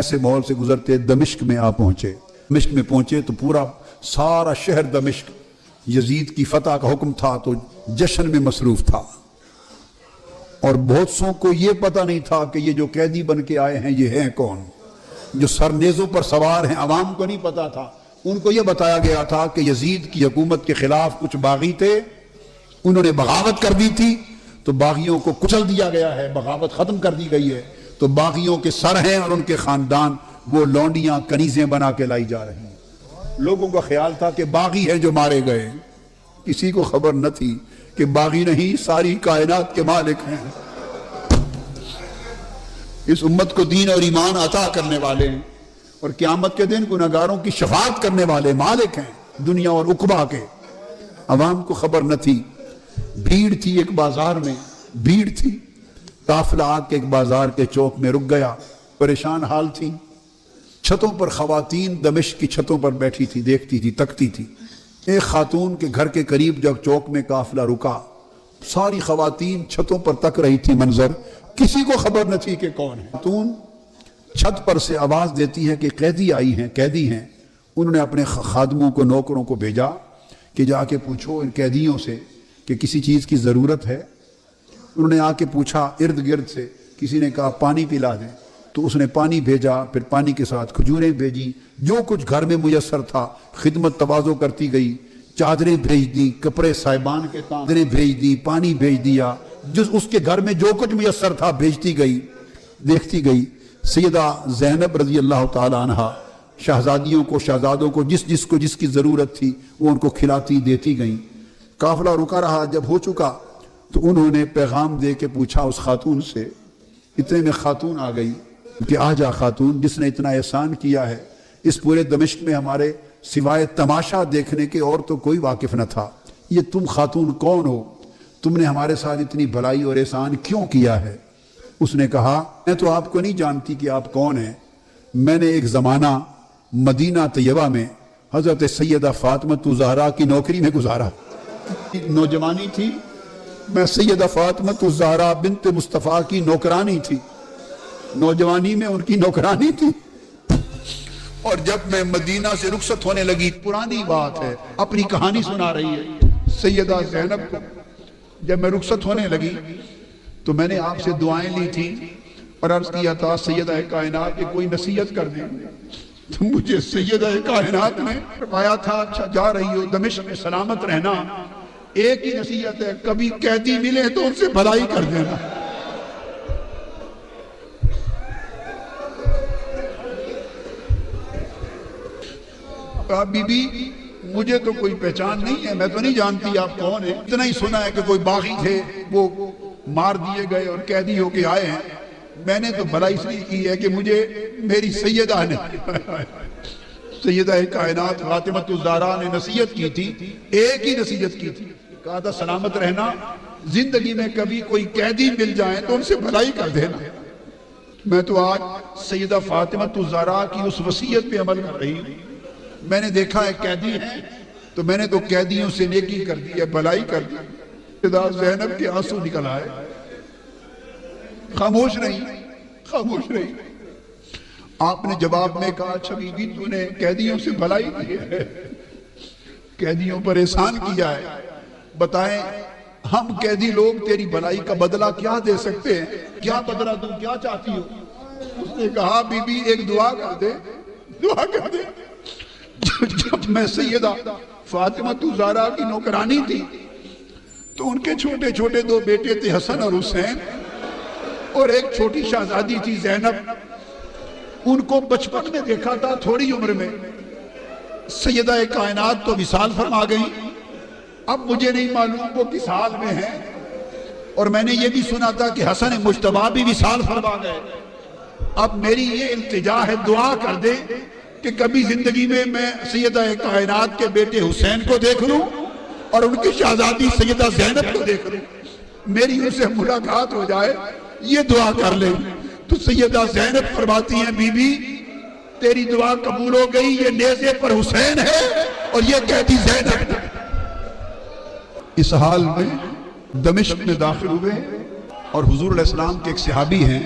ایسے ماحول سے گزرتے دمشق میں آ پہنچے۔ دمشق میں پہنچے تو پورا سارا شہر دمشق یزید کی فتح کا حکم تھا تو جشن میں مصروف تھا، اور بہت سو کو یہ پتہ نہیں تھا کہ یہ جو قیدی بن کے آئے ہیں یہ ہیں کون، جو سر نیزوں پر سوار ہیں عوام کو نہیں پتا تھا۔ ان کو یہ بتایا گیا تھا کہ یزید کی حکومت کے خلاف کچھ باغی تھے، انہوں نے بغاوت کر دی تھی تو باغیوں کو کچل دیا گیا ہے، بغاوت ختم کر دی گئی ہے، تو باغیوں کے سر ہیں اور ان کے خاندان وہ لونڈیاں کنیزیں بنا کے لائی جا رہی ہیں۔ لوگوں کا خیال تھا کہ باغی ہیں جو مارے گئے، کسی کو خبر نہ تھی کہ باغی نہیں، ساری کائنات کے مالک ہیں، اس امت کو دین اور ایمان عطا کرنے والے ہیں اور قیامت کے دن گنہگاروں کی شفاعت کرنے والے مالک ہیں دنیا اور عقبہ کے۔ عوام کو خبر نہ تھی، بھیڑ تھی ایک بازار میں، بھیڑ تھی، قافلہ آ کے ایک بازار کے چوک میں رک گیا، پریشان حال تھی۔ چھتوں پر خواتین دمشق کی چھتوں پر بیٹھی تھی، دیکھتی تھی، تکتی تھی۔ ایک خاتون کے گھر کے قریب جب چوک میں قافلہ رکا، ساری خواتین چھتوں پر تک رہی تھی منظر، کسی کو خبر نہ تھی کہ کون ہے۔ خاتون چھت پر سے آواز دیتی ہے کہ قیدی آئی ہیں، قیدی ہیں۔ انہوں نے اپنے خادموں کو، نوکروں کو بھیجا کہ جا کے پوچھو ان قیدیوں سے کہ کسی چیز کی ضرورت ہے۔ انہوں نے آ کے پوچھا ارد گرد سے، کسی نے کہا پانی پلا دیں، تو اس نے پانی بھیجا، پھر پانی کے ساتھ کھجوریں بھیجی، جو کچھ گھر میں میسر تھا۔ خدمت تواضع کرتی گئی، چادریں بھیج دی، کپڑے صاحبان کے چادریں بھیج دی، پانی بھیج دیا، جس اس کے گھر میں جو کچھ میسر تھا بھیجتی گئی، دیکھتی گئی۔ سیدہ زینب رضی اللہ تعالی عنہ شہزادیوں کو، شہزادوں کو جس کو جس کی ضرورت تھی وہ ان کو کھلاتی دیتی گئیں۔ قافلہ رکا رہا، جب ہو چکا تو انہوں نے پیغام دے کے پوچھا اس خاتون سے، اتنے میں خاتون آ گئی کہ آ جا خاتون، جس نے اتنا احسان کیا ہے اس پورے دمشق میں ہمارے سوائے تماشا دیکھنے کے اور تو کوئی واقف نہ تھا، یہ تم خاتون کون ہو؟ تم نے ہمارے ساتھ اتنی بھلائی اور احسان کیوں کیا ہے؟ اس نے کہا میں تو آپ کو نہیں جانتی کہ آپ کون ہیں، میں نے ایک زمانہ مدینہ طیبہ میں حضرت سیدہ فاطمہ الزہرا کی نوکری میں گزارا، نوجوانی تھی، میں سیدہ فاطمہ الزہرا بنت مصطفیٰ کی نوکرانی تھی، نوجوانی میں ان کی نوکرانی تھی، اور جب میں مدینہ سے رخصت ہونے لگی، پرانی بات ہے، اپنی کہانی سنا رہی ہے سیدہ زینب کو، جب میں رخصت ہونے لگی تو میں نے آپ سے دعائیں لی تھی اور عرض کیا تھا سیدہ کائنات کی کوئی نصیحت کر دیں، تو مجھے سیدہ کائنات نے فرمایا تھا اچھا جا رہی ہو دمشق میں سلامت رہنا، ایک ہی نصیحت ہے، کبھی قیدی ملے تو ان سے بھلائی کر دینا۔ بی بی مجھے تو کوئی پہچان نہیں ہے، میں تو نہیں جانتی آپ کون ہیں، اتنا ہی سنا ہے کہ کوئی باغی تھے وہ مار دیے گئے اور قیدی ہو کے آئے ہیں، میں نے تو بھلائی اس لیے کی ہے کہ مجھے میری سیدہ نے، سیدہ کائنات فاطمہ الزہرا نے نصیحت کی تھی، ایک ہی نصیحت کی تھی، کہا تھا سلامت رہنا، زندگی میں کبھی کوئی قیدی مل جائیں تو ان سے بھلائی کر دینا۔ میں تو آج سیدہ فاطمہ الزہرا کی اس وصیت پہ عمل کر رہی ہوں۔ میں نے دیکھا ہے قیدی ہیں تو میں نے تو قیدیوں سے نیکی کر دی ہے، بھلائی کر دی۔ سیدہ زینب کے آنسو نکل آئے، خاموش رہی، خاموش رہی۔ آپ نے جواب میں کہا اچھا بی بی تو نے قیدیوں سے بھلائی کی ہے، قیدیوں پر احسان کیا ہے، بتائیں ہم قیدی لوگ تیری بھلائی کا بدلہ کیا دے سکتے ہیں، کیا بدلہ تم کیا چاہتی ہو؟ اس نے کہا بی بی ایک دعا کر دے، دعا کر دے۔ جب میں سیدہ فاطمہ الزہرا کی نوکرانی تھی تو ان کے چھوٹے چھوٹے دو بیٹے تھے حسن اور حسین، اور ایک چھوٹی شہزادی تھی زینب، ان کو بچپن میں دیکھا تھا تھوڑی عمر میں، سیدہ کائنات تو وصال فرما گئی، اب مجھے نہیں معلوم وہ کس حال میں ہیں، اور میں نے یہ بھی سنا تھا کہ حسن مجتبیٰ بھی وصال فرما گئے۔ اب میری یہ التجا ہے دعا کر دے کہ کبھی زندگی میں سیدہ کائنات کے بیٹے حسین کو دیکھ لوں اور ان کی شہزادی سیدہ زینب کو دیکھ لوں، میری ان سے ملاقات ہو جائے، یہ دعا کر لیں۔ تو سیدہ زینب فرماتی ہیں بی بی تیری دعا قبول ہو گئی، یہ نیزے پر حسین ہے اور یہ قیدی زینب۔ اس حال میں دمشق میں داخل ہوئے اور حضور علیہ السلام کے ایک صحابی ہیں